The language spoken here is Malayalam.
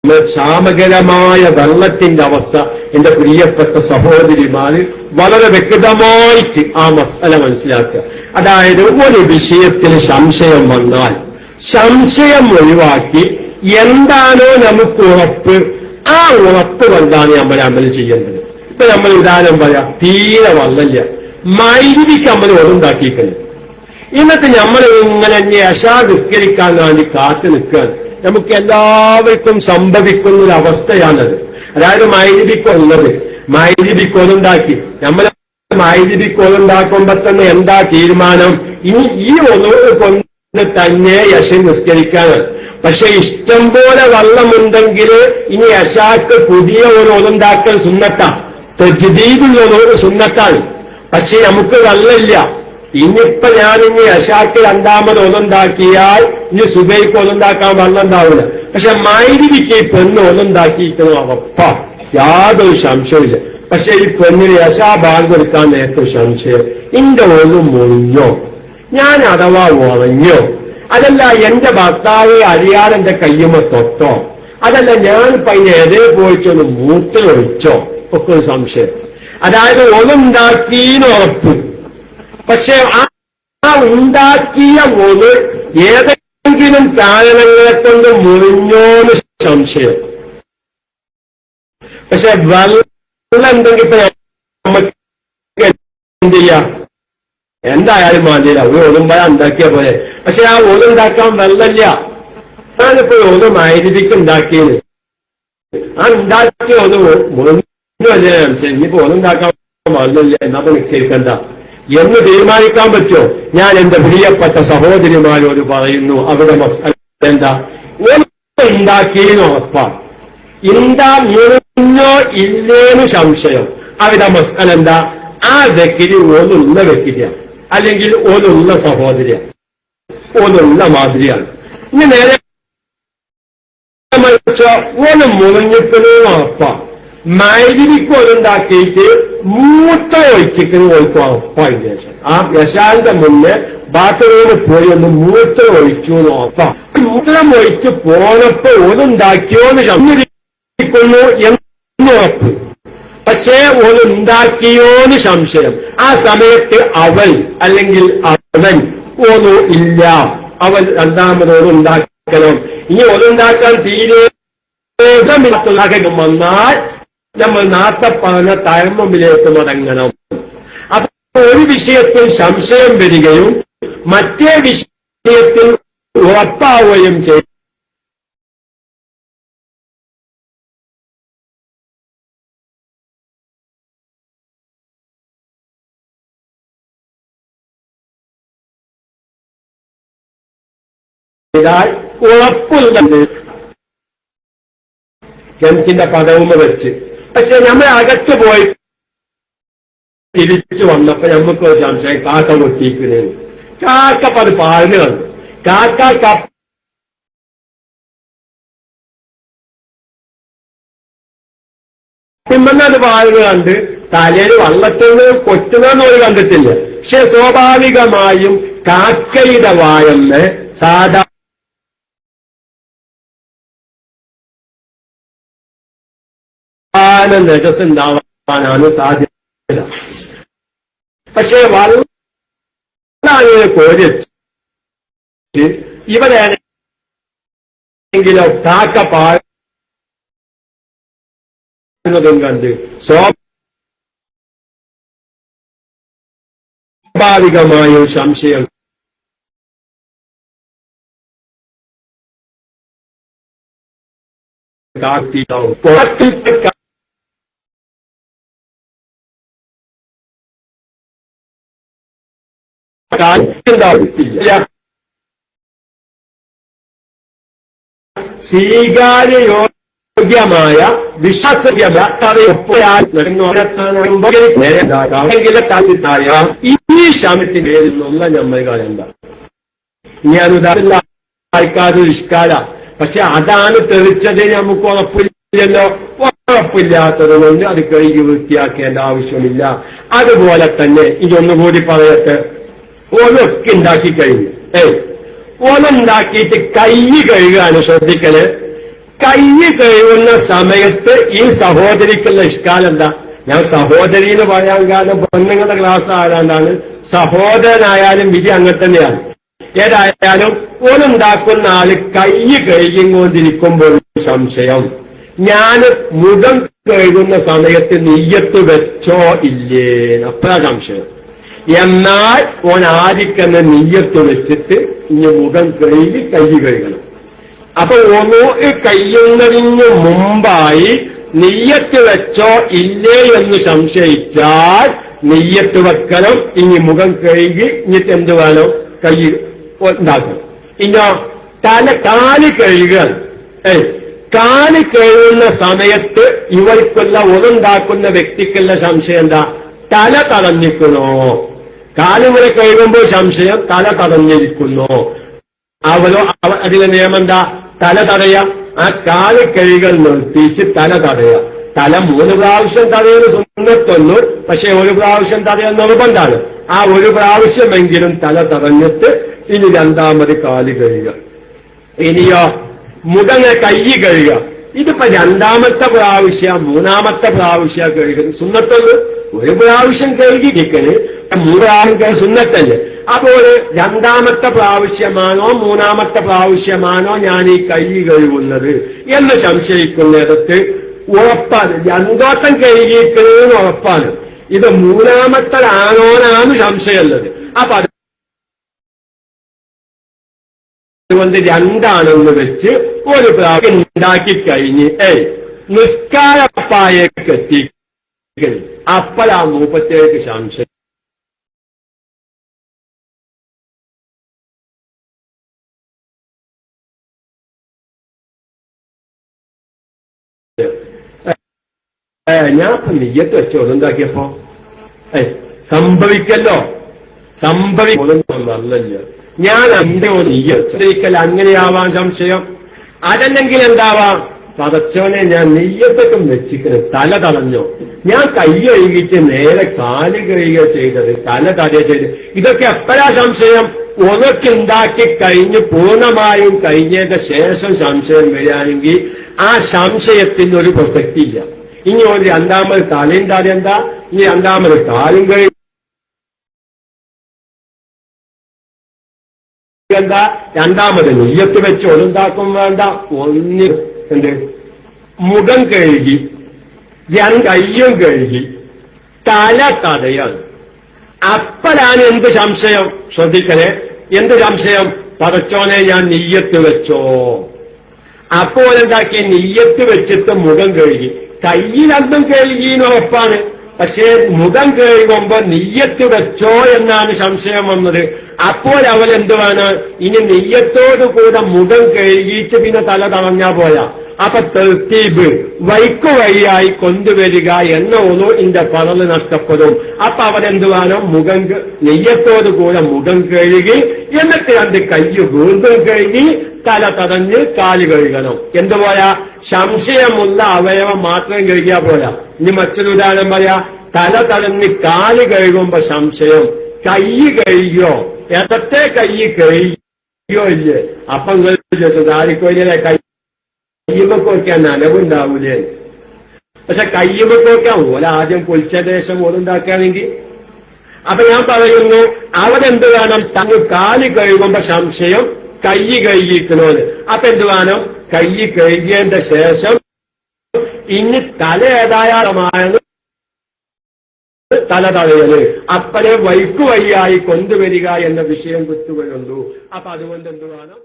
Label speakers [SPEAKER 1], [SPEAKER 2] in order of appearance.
[SPEAKER 1] ക്ഷാമകരമായ വെള്ളത്തിന്റെ അവസ്ഥ എന്റെ പ്രിയപ്പെട്ട സഹോദരിമാര് വളരെ വ്യക്തമായിട്ട് ആ മസ്അല മനസ്സിലാക്കുക. അതായത് ഒരു വിഷയത്തിൽ സംശയം വന്നാൽ സംശയം ഒഴിവാക്കി എന്താണോ നമുക്ക് ഉറപ്പ് ആ ഉറപ്പ് കൊണ്ടാണ് നമ്മൾ അമൽ ചെയ്യേണ്ടത്. ഇപ്പൊ നമ്മൾ ഉദാഹരണം പറയാം, തീരെ വന്നില്ല, മൈരിക്ക് നമ്മൾ ഒന്നുണ്ടാക്കിയിരിക്കുന്നത്. എന്നിട്ട് നമ്മൾ ഇങ്ങനെ അശാ നിസ്കരിക്കാൻ വേണ്ടി കാത്തു നിൽക്കുകയാണ്. നമുക്ക് എല്ലാവർക്കും സംഭവിക്കുന്ന ഒരു അവസ്ഥയാണത്. അതായത് മൈരിബിക്കൊള്ളത് മൈരിബിക്കൊന്നുണ്ടാക്കി നമ്മൾ മൈരിബിക്കൊന്നുണ്ടാക്കുമ്പോ തന്നെ എന്താ തീരുമാനം? ഇനി ഈ ഒന്ന് കൊണ്ട് തന്നെ യശ നിസ്കരിക്കാനാണ്. പക്ഷെ ഇഷ്ടം പോലെ വെള്ളമുണ്ടെങ്കിൽ ഇനി യശാക്ക് പുതിയ ഒരു ഒന്നുണ്ടാക്കൽ സുന്നത്താ, തജ്ദീദുള്ള ഒരു സുന്നത്താണ്. പക്ഷെ നമുക്ക് വെള്ളമില്ല. ഇനിയിപ്പൊ ഞാനിനി യശാക്ക് രണ്ടാമത് ഒന്നുണ്ടാക്കിയാൽ ഇനി സുബൈക്ക് ഒന്നുണ്ടാക്കാൻ വെള്ളം ഉണ്ടാവില്ല. പക്ഷെ മൈരിബിക്ക് ഈ പെണ്ണ് ഒന്നുണ്ടാക്കിയിരിക്കണം ഉറപ്പാ, യാതൊരു സംശയമില്ല. പക്ഷെ ഈ പെണ്ണിന് യശാ ബാങ്ക് എടുക്കാൻ നേരത്തെ സംശയം, എന്റെ ഒന്നും മുറിഞ്ഞോ, ഞാൻ അഥവാ ഉറഞ്ഞോ, അതല്ല എന്റെ ഭർത്താവ് അറിയാതെ എന്റെ കയ്യുമ്മ തൊട്ടോ, അതല്ല ഞാനിപ്പോ അതിന് എതേ പോയിട്ടൊന്ന് മൂത്രമൊഴിച്ചോ, ഒക്കെ ഒരു സംശയം. അതായത് ഒന്നുണ്ടാക്കീന്ന് ഉറപ്പ്, പക്ഷെ ആ ഉണ്ടാക്കിയ ഒന്ന് ഏതെങ്കിലും കാരണങ്ങളെ കൊണ്ട് മുറിഞ്ഞോന്ന് സംശയം. പക്ഷെ വെള്ളം എന്തെങ്കിലും ഇപ്പൊ നമുക്ക് എന്ത് ചെയ്യാം, എന്തായാലും മതിയില്ല, ഒരു ഒന്നുമ്പോഴാ ഉണ്ടാക്കിയ പോലെ. പക്ഷെ ആ ഒന്നുണ്ടാക്കാൻ വെള്ളമില്ല. ഞാനിപ്പോ ഒന്ന് മൈരിക്ക് ഉണ്ടാക്കിയത്, ആ ഉണ്ടാക്കിയ ഒന്ന് മുറിഞ്ഞല്ലേ സംശയം. ഇനിയിപ്പോ ഒന്നുണ്ടാക്കാൻ വെള്ളമില്ല, എന്നാ നിൽക്കേണ്ട എന്ന് തീരുമാനിക്കാൻ പറ്റുമോ? ഞാൻ എന്റെ പ്രിയപ്പെട്ട സഹോദരിമാരോട് പറയുന്നു, അവിടെ മസ്അല എന്താ? ഉണ്ടാക്കിയെന്ന് ഉറപ്പാണ്, എന്താ മുറിഞ്ഞോ ഇല്ലേന്ന് സംശയം. അവിടെ മസ്അല എന്താ? ആ വ്യക്തി ഓനുള്ള വ്യക്തിയാണ്, അല്ലെങ്കിൽ ഓനുള്ള സഹോദരിയ, ഓനുള്ള മാതിരിയാണ്. ഇനി നേരെ ഓന് മുറിഞ്ഞിക്കണോ ഉറപ്പാണ്. മൈരിക്ക് ഒന്നുണ്ടാക്കിയിട്ട് മൂത്രം ഒഴിച്ചിക്കണ് ഓൽക്കും ഉറപ്പായില്ല. ആ യശാന്റെ മുന്നേ ബാത്റൂമിൽ പോയി ഒന്ന് മൂത്രം ഒഴിച്ചു എന്ന് ഉറപ്പാണ്. മൂത്രം ഒഴിച്ച് പോണപ്പോ ഒന്നുണ്ടാക്കിയോന്ന് സംശയിക്കുന്നു എന്നുറപ്പ്, പക്ഷേ ഒന്നുണ്ടാക്കിയോന്ന് സംശയം. ആ സമയത്ത് അവൾ അല്ലെങ്കിൽ അവൻ ഒന്നും ഇല്ല, അവൻ രണ്ടാമതോട് ഉണ്ടാക്കണം. ഇനി ഒന്നുണ്ടാക്കാൻ തീരെ വന്നാൽ നമ്മൾ നാട്ടപ്പാന തയമ്മുമിലേക്ക് മടങ്ങണം. അപ്പൊ ഒരു വിഷയത്തിൽ സംശയം വരികയും മറ്റേ വിഷയത്തിൽ ഉറപ്പാവുകയും ചെയ്യും. ഉറപ്പുള്ളത് കിണറ്റിന്റെ പദവുമ വെച്ച്. പക്ഷെ നമ്മൾ അകത്ത് പോയി തിരിച്ചു വന്നപ്പോ നമുക്ക് ഒരു സംശയം, കാക്ക കൊത്തിക്കുന്നേ. കാക്ക അത് പാലിന് കണ്ടു. കാക്ക കപ്പിമ്മന്നത് പാലിന് കണ്ട് തലയിൽ വള്ളത്തിൽ നിന്ന് കൊത്തുന്നതെന്ന് ഒരു കണ്ടിട്ടില്ല. പക്ഷെ സ്വാഭാവികമായും കാക്കയുടെ വായെന്ന് സാധാരണ നജസ് ഉണ്ടാവാനാണ് സാധ്യത. പക്ഷേ വള്ളാനെ കോരിച്ച് ഇവരാണെങ്കിലോ കാക്ക പാടുന്നതും കണ്ട് സ്വാഭാവികമായും സംശയം കാത്തിയാവും. സ്വീകാര്യയോഗ്യമായ വിശ്വാസയോഗ്യമായ ഈ ശമത്തിന്റെ പേരിൽ നിന്നുള്ള നമ്മൾ കാണണ്ട. ഞാൻ ഉദാഹരണം ആൾക്കാരൊരു ഇഷ്കാല, പക്ഷെ അതാണ് തെളിച്ചത് നമുക്ക് ഉറപ്പില്ലല്ലോ. ഉറപ്പില്ലാത്തത് കൊണ്ട് അത് കഴുകി വൃത്തിയാക്കേണ്ട ആവശ്യമില്ല. അതുപോലെ തന്നെ ഇതൊന്നുകൂടി പറയട്ടെ, ഓലൊക്കെ ഉണ്ടാക്കി കഴിഞ്ഞു. ഓലുണ്ടാക്കിയിട്ട് കൈ കഴുകാണ് ശ്രദ്ധിക്കല്. കൈ കഴുകുന്ന സമയത്ത് ഈ സഹോദരിക്കുള്ള ഇഷ്കാലം എന്താ? ഞാൻ സഹോദരി എന്ന് പറയാൻ കാരണം പെണ്ണുങ്ങളുടെ ക്ലാസ് ആരാണ്ടാണ്, സഹോദരനായാലും വിധി അങ്ങനെ തന്നെയാണ്. ഏതായാലും ഓനുണ്ടാക്കുന്ന ആള് കൈ കഴുകിക്കൊണ്ടിരിക്കുമ്പോൾ സംശയം, ഞാൻ മുഖം കഴുകുന്ന സമയത്ത് നിയ്യത്ത് വെച്ചോ ഇല്ലേ, അപ്പഴാ സംശയം. എന്നാൽ ഓൻ ആദിക്കുന്ന നിയ്യത്ത് വെച്ചിട്ട് ഇനി മുഖം കഴുകി കൈ കഴുകണം. അപ്പൊ ഓരോ കഴിയുന്നതിന് മുമ്പായി നിയ്യത്ത് വെച്ചോ ഇല്ലേ എന്ന് സംശയിച്ചാൽ നിയ്യത്ത് വെക്കണം. ഇനി മുഖം കഴുകി ഇനിട്ട് എന്ത് വേണം, കൈ ഉണ്ടാക്കണം. ഇന്നോ കാല് കഴുകുക. കാല് കഴുകുന്ന സമയത്ത് ഇവർക്കുള്ള ഒന്നുണ്ടാക്കുന്ന വ്യക്തിക്കുള്ള സംശയം എന്താ? തല തടഞ്ഞിരിക്കണോ? കാലുകളെ കഴുകുമ്പോൾ സംശയം തല തടഞ്ഞിരിക്കുന്നോ? അവരോ അതിലെ നിയമം എന്താ? തല തടയ. ആ കാല് കഴുകൽ നിർത്തിയിട്ട് തല തടയുക. തല 3 പ്രാവശ്യം തടയുന്ന സുന്നത്തൊന്നു, പക്ഷെ 1 പ്രാവശ്യം തടയാൻ നിർബന്ധമാണ്. ആ 1 പ്രാവശ്യമെങ്കിലും തല തടഞ്ഞിട്ട് ഇനി രണ്ടാമത് കാല് കഴുകുക. ഇനിയോ മുഖങ്ങൾ കൈ കഴുകുക. ഇതിപ്പോ രണ്ടാമത്തെ പ്രാവശ്യം 3ാമത്തെ പ്രാവശ്യം കഴുകുന്നത് സുന്നത്തൊന്ന്. 1 പ്രാവശ്യം കഴുകിയിരിക്കണ്, 3 പ്രാവശ്യം സുന്നത്തല്ലേ. അപ്പോൾ രണ്ടാമത്തെ പ്രാവശ്യമാണോ 3ാമത്തെ പ്രാവശ്യമാണോ ഞാൻ ഈ കൈ കഴുകുന്നത് എന്ന് സംശയിക്കുന്നിടത്ത് ഉറപ്പാണ്, രണ്ടോട്ടം കഴുകിയിരിക്കണമെന്ന് ഉറപ്പാണ്. ഇത് 3ാമത്തെ ആണോനാണ് സംശയമുള്ളത്. അപ്പൊ അതുകൊണ്ട് 2ആണെന്ന് വെച്ച് 1 പ്രാവശ്യം ഉണ്ടാക്കി കഴിഞ്ഞ് നിസ്കാരപ്പായേക്ക് എത്തി. അപ്പോഴാ മൂപ്പത്തേക്ക് സംശയം. ഞാൻ ഇപ്പൊ നിയ്യത്ത് വെച്ചോ എന്താക്കിയപ്പോ സംഭവിക്കല്ലോ, സംഭവിക്കല്ല. ഞാൻ എന്റെ നിയ്യത്ത് അങ്ങനെയാവാൻ സംശയം. അതല്ലെങ്കിൽ എന്താവാം, പടച്ചോനെ ഞാൻ നെയ്യത്തൊക്കെ വെച്ചിക്കണ്, തല തടഞ്ഞോ, ഞാൻ കൈ കഴുകിയിട്ട് നേരെ കാല് കഴുകുക ചെയ്തത്, തല തടയുക ചെയ്തത്. ഇതൊക്കെ എപ്പോഴാ സംശയം? ഉണ്ടാക്കി കഴിഞ്ഞ് പൂർണ്ണമായും കഴിഞ്ഞതിന്റെ ശേഷം സംശയം വരികയാണെങ്കിൽ ആ സംശയത്തിനൊരു പ്രസക്തിയില്ല. ഇനി ഒരു രണ്ടാമത് തലയും തടയണ്ട, ഇനി രണ്ടാമത് കാലും കഴുകണ്ട, രണ്ടാമത് നെയ്യത്ത് വെച്ച് ഒന്നുണ്ടാക്കും വേണ്ട. എന്ത് മുഖം കഴുകി കയ്യും കഴുകി തല തടയാണ്. അപ്പോഴാണ് എന്ത് സംശയം? ശ്രദ്ധിക്കണേ, എന്ത് സംശയം? പടച്ചോനെ ഞാൻ നിയ്യത്ത് വെച്ചോ. അപ്പോൾ എന്താക്കി? നിയ്യത്ത് വെച്ചിട്ട് മുഖം കഴുകി, കയ്യിലന്തും കഴുകിയെന്ന് ഉറപ്പാണ്. പക്ഷേ മുഖം കഴുകുമ്പോ നിയ്യത്ത് വെച്ചോ എന്നാണ് സംശയം വന്നത്. അപ്പോൾ അവരെന്ത് വേണം? ഇനി നിയ്യത്തോടുകൂടെ മുഖം കഴുകിയിട്ട് പിന്നെ തല തടഞ്ഞാ പോയാ. അപ്പൊ തെർത്തീബ് വഴിയായി കൊണ്ടുവരിക എന്ന ഒന്നുന്റെ ഫറല് നഷ്ടപ്പെടും. അപ്പൊ അവരെന്ത് വേണം? മുഖം നെയ്യത്തോടുകൂടെ മുഖം കഴുകി എന്നിട്ട് 2 കൈ വീണ്ടും കഴുകി തല തടഞ്ഞ് കാല് കഴുകണം. എന്തുപോയാ? സംശയമുള്ള അവയവം മാത്രം കഴുകിയാ പോരാ. ഇനി മറ്റൊരു ഉദാഹരണം പറയാ. തല തടഞ്ഞ് കാല് കഴുകുമ്പോ സംശയം, കൈ കഴുകിയോ, ഇടത്തെ കൈ കഴുകിയോ ഇല്ലേ? അപ്പം ആരിക്കോയിലെ കയ്യുമൊക്കെ വയ്ക്കാൻ നനവുണ്ടാവൂലേ? പക്ഷെ കയ്യുമൊക്കെ വയ്ക്കാൻ ആദ്യം പൊളിച്ച ശേഷം ഓടുണ്ടാക്കുകയാണെങ്കിൽ. അപ്പൊ ഞാൻ പറയുന്നു, അവരെന്ത് വേണം? തങ്ങ് കാല് കഴുകുമ്പോ സംശയം, കൈ കഴുകിക്കണോന്ന്. അപ്പൊ എന്ത് വേണം? കൈ കഴുകിയതിന്റെ ശേഷം ഇനി തല ഏതായാലുമായത് തല തടയല്. അപ്പനെ വഴിയായി കൊണ്ടുവരിക എന്ന വിഷയം കുത്തുകയുള്ളൂ. അപ്പൊ അതുകൊണ്ട് എന്ത് വേണം?